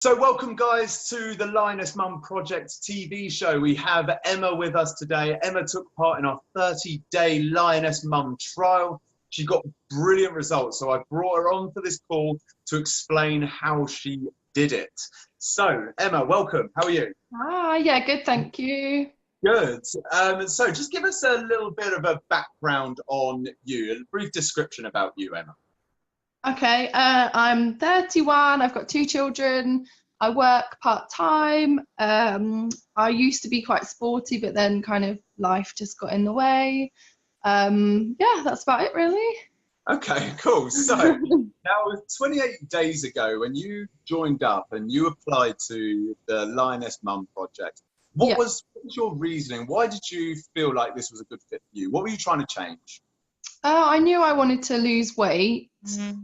So welcome guys to the Lioness Mum Project TV show. We have Emma with us today. Emma took part in our 30-day Lioness Mum trial. She got brilliant results, so I brought her on for this call to explain how she did it. So Emma, welcome. How are you? Yeah, good, thank you. Good. So just give us a little bit of a background on you, a brief description about you, Emma. Okay, I'm 31, I've got 2 children, I work part-time. I used to be quite sporty, but then kind of life just got in the way. Yeah, that's about it really. Okay, cool. So now 28 days ago, when you joined up and you applied to the Lioness Mum Project, what was your reasoning? Why did you feel like this was a good fit for you? What were you trying to change? I knew I wanted to lose weight.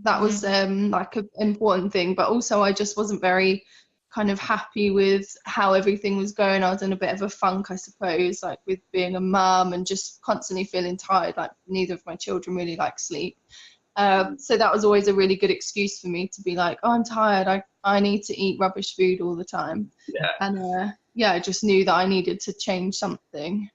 That was like an important thing, but also I just wasn't very kind of happy with how everything was going. I was in a bit of a funk, I suppose, like with being a mum and just constantly feeling tired, like neither of my children really like sleep. So that was always a really good excuse for me to be like, oh, I'm tired, I need to eat rubbish food all the time. Yeah. And yeah, I just knew that I needed to change something.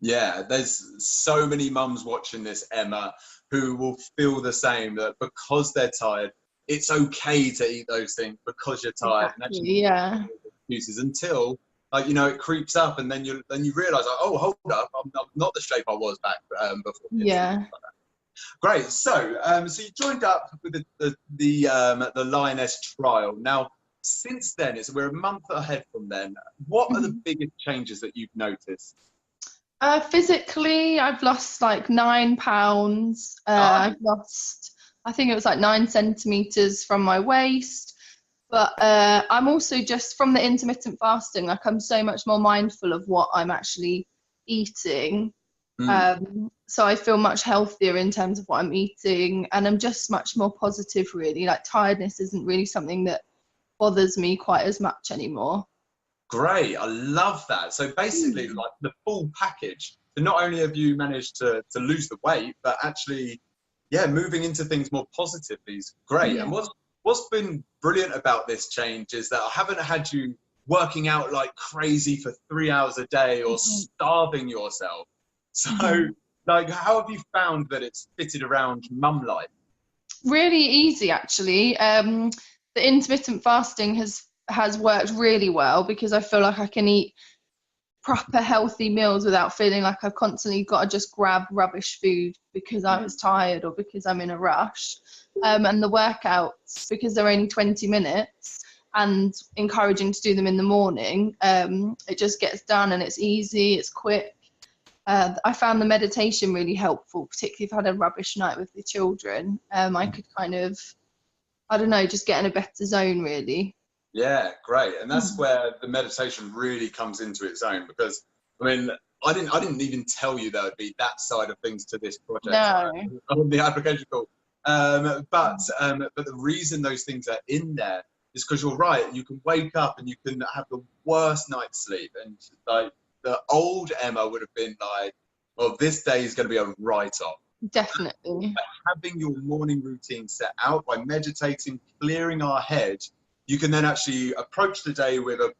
Yeah, there's so many mums watching this, Emma, who will feel the same, that because they're tired, it's okay to eat those things because you're tired. Exactly, and actually, yeah. excuses until, like, you know, it creeps up, and then you realise, like, oh, hold up, I'm not the shape I was back before. Yeah. Great. So, so you joined up with the Lioness trial. Now, since then, we're a month ahead from then. What are the biggest changes that you've noticed? Physically, I've lost like 9 pounds. I've lost, I think it was like 9 centimeters from my waist. But I'm also just from the intermittent fasting, like I'm so much more mindful of what I'm actually eating. So I feel much healthier in terms of what I'm eating, and I'm just much more positive, really. Like tiredness isn't really something that bothers me quite as much anymore. Great, I love that. So basically, like the full package. So not only have you managed to lose the weight, but actually, yeah, moving into things more positively is great. Yeah. And what's been brilliant about this change is that I haven't had you working out like crazy for 3 hours a day or starving yourself. So, like, how have you found that it's fitted around mum life? Really easy, actually. The intermittent fasting has worked really well because I feel like I can eat proper healthy meals without feeling like I've constantly got to just grab rubbish food because I was tired or because I'm in a rush. And the workouts, because they're only 20 minutes and encouraging to do them in the morning, it just gets done and it's easy, it's quick. I found the meditation really helpful, particularly if I had a rubbish night with the children. I could kind of, I don't know, just get in a better zone, really. Yeah, great. And that's where the meditation really comes into its own, because I mean, I didn't even tell you there would be that side of things to this project on the application call. But the reason those things are in there is because you're right. You can wake up and you can have the worst night's sleep, and like the old Emma would have been like, well, this day is going to be a write-off. Definitely. By having your morning routine set out, by meditating, clearing our head, you can then actually approach the day with a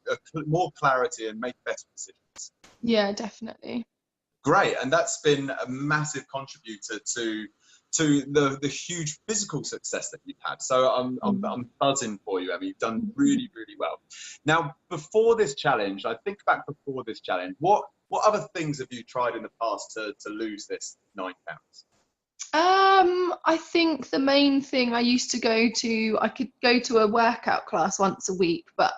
more clarity and make better decisions. Yeah, definitely. Great, and that's been a massive contributor to the huge physical success that you've had. So I'm buzzing for you, Emma. You've done really, really well. Now, before this challenge, I think back before this challenge, what other things have you tried in the past to lose this 9 pounds? I think the main thing I could go to a workout class once a week, but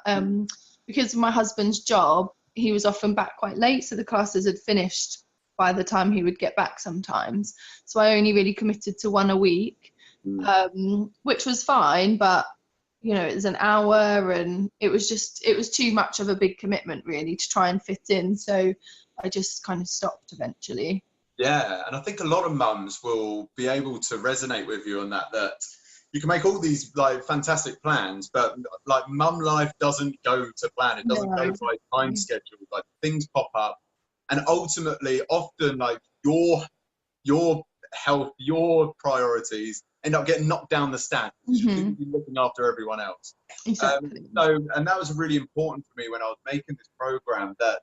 because of my husband's job, he was often back quite late, so the classes had finished by the time he would get back sometimes. So I only really committed to one a week, which was fine, but you know, it was an hour and it was too much of a big commitment really to try and fit in. So I just kind of stopped eventually. Yeah, and I think a lot of mums will be able to resonate with you on that you can make all these like fantastic plans, but like mum life doesn't go to plan. It doesn't go by time schedule. Like things pop up, and ultimately often like your health, your priorities end up getting knocked down the stand. You're looking after everyone else. Exactly. And that was really important for me when I was making this program, that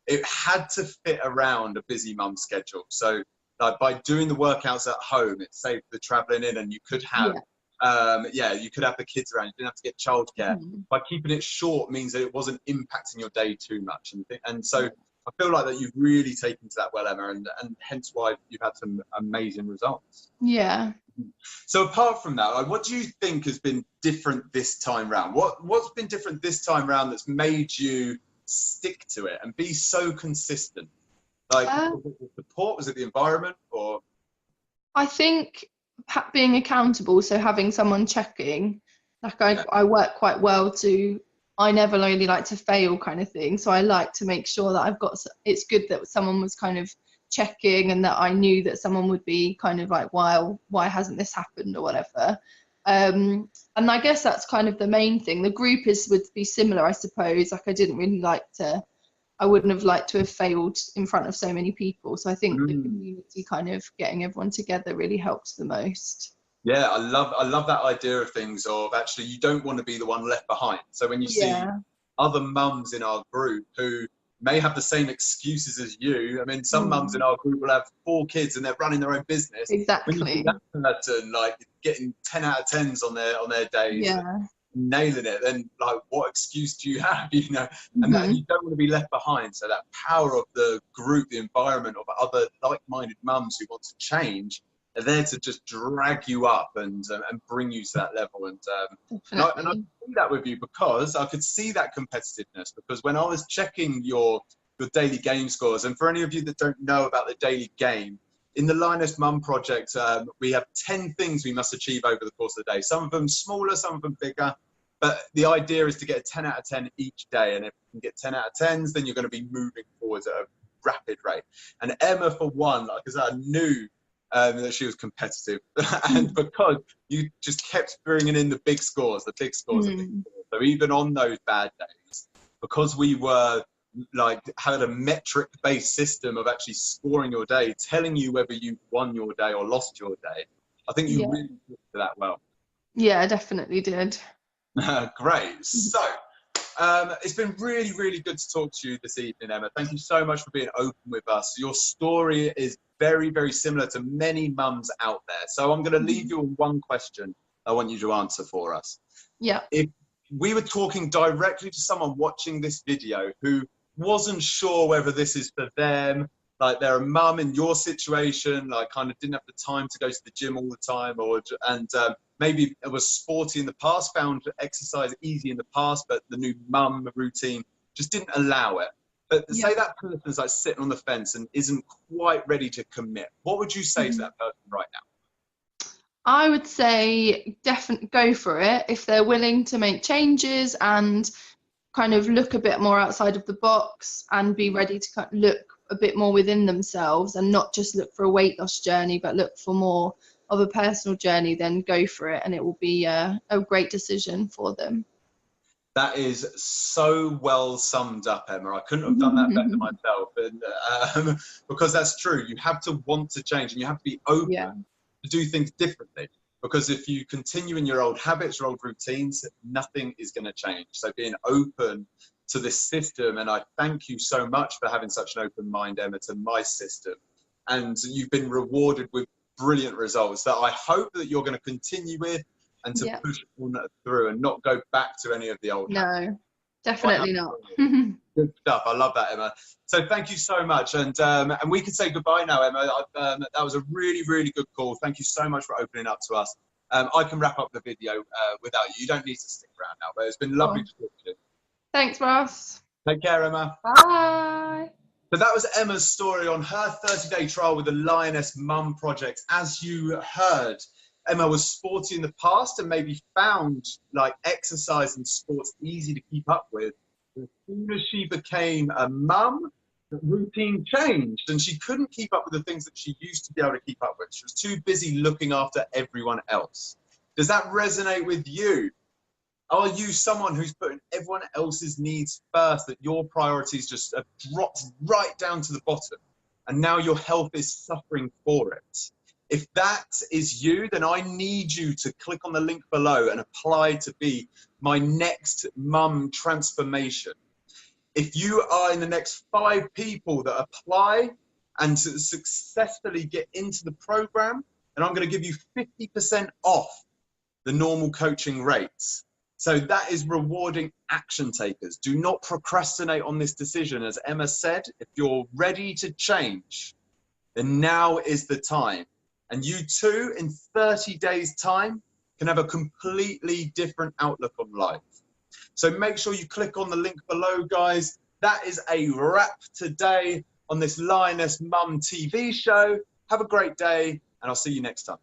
it had to fit around a busy mum schedule. So like by doing the workouts at home, it saved the traveling in, and you could have you could have the kids around. You didn't have to get childcare. By keeping it short means that it wasn't impacting your day too much. And so I feel like that you've really taken to that well, Emma, and hence why you've had some amazing results. Yeah. So apart from that, like, what do you think has been different this time round? What's been different this time round that's made you stick to it and be so consistent? Like, was it the support? Was it the environment? Or I think being accountable, so having someone checking, like I work quite well to, I never really like to fail kind of thing. So I like to make sure that I've got, it's good that someone was kind of checking, and that I knew that someone would be kind of like, why hasn't this happened or whatever. And I guess that's kind of the main thing. The group would be similar, I suppose. Like I wouldn't have liked to have failed in front of so many people. So I think the community kind of getting everyone together really helps the most. Yeah, I love that idea of things, of actually you don't want to be the one left behind. So when you see other mums in our group who may have the same excuses as you, I mean, some mums in our group will have 4 kids and they're running their own business. Exactly. When you see that person like getting 10 out of 10s on their days, nailing it, then like what excuse do you have, you know? And that you don't want to be left behind. So that power of the group, the environment of other like-minded mums who want to change, are there to just drag you up and bring you to that level. And I see that with you, because I could see that competitiveness, because when I was checking your daily game scores, and for any of you that don't know about the daily game, in the Lioness Mum Project, we have 10 things we must achieve over the course of the day. Some of them smaller, some of them bigger. But the idea is to get a 10 out of 10 each day. And if you can get 10 out of 10s, then you're going to be moving forwards at a rapid rate. And Emma, for one, like, because I knew that she was competitive. And because you just kept bringing in the big scores, the big scores. So even on those bad days, because we were like had a metric based system of actually scoring your day, telling you whether you won your day or lost your day, I think you really did that well. Yeah, I definitely did. Great. So it's been really, really good to talk to you this evening, Emma. Thank you so much for being open with us. Your story is very, very similar to many mums out there. So I'm going to leave you with one question I want you to answer for us. Yeah. If we were talking directly to someone watching this video who wasn't sure whether this is for them, like they're a mum in your situation, like kind of didn't have the time to go to the gym all the time, and maybe it was sporty in the past, found exercise easy in the past, but the new mum routine just didn't allow it. But say that person's like sitting on the fence and isn't quite ready to commit, what would you say to that person right now? I would say definitely go for it if they're willing to make changes and kind of look a bit more outside of the box and be ready to kind of look a bit more within themselves and not just look for a weight loss journey, but look for more of a personal journey. Then go for it, and it will be a great decision for them. That is so well summed up, Emma. I couldn't have done that better myself. And because that's true, you have to want to change, and you have to be open to do things differently. Because if you continue in your old habits, your old routines, nothing is going to change. So being open to this system, and I thank you so much for having such an open mind, Emma, to my system. And you've been rewarded with brilliant results that I hope that you're going to continue with, and to push on through and not go back to any of the old habits. No, definitely not. Good stuff. I love that, Emma. So thank you so much. And we can say goodbye now, Emma. That was a really, really good call. Thank you so much for opening up to us. I can wrap up the video without you. You don't need to stick around now, but it's been lovely to talk to you. Thanks, Ross. Take care, Emma. Bye. So that was Emma's story on her 30-day trial with the Lioness Mum Project. As you heard, Emma was sporty in the past and maybe found like exercise and sports easy to keep up with. As soon as she became a mum, the routine changed and she couldn't keep up with the things that she used to be able to keep up with. She was too busy looking after everyone else. Does that resonate with you? Are you someone who's putting everyone else's needs first, that your priorities just have dropped right down to the bottom and now your health is suffering for it? If that is you, then I need you to click on the link below and apply to be my next mum transformation. If you are in the next 5 people that apply and to successfully get into the program, then I'm going to give you 50% off the normal coaching rates. So that is rewarding action takers. Do not procrastinate on this decision. As Emma said, if you're ready to change, then now is the time. And you too, in 30 days' time, can have a completely different outlook on life. So make sure you click on the link below, guys. That is a wrap today on this Lioness Mum TV show. Have a great day, and I'll see you next time.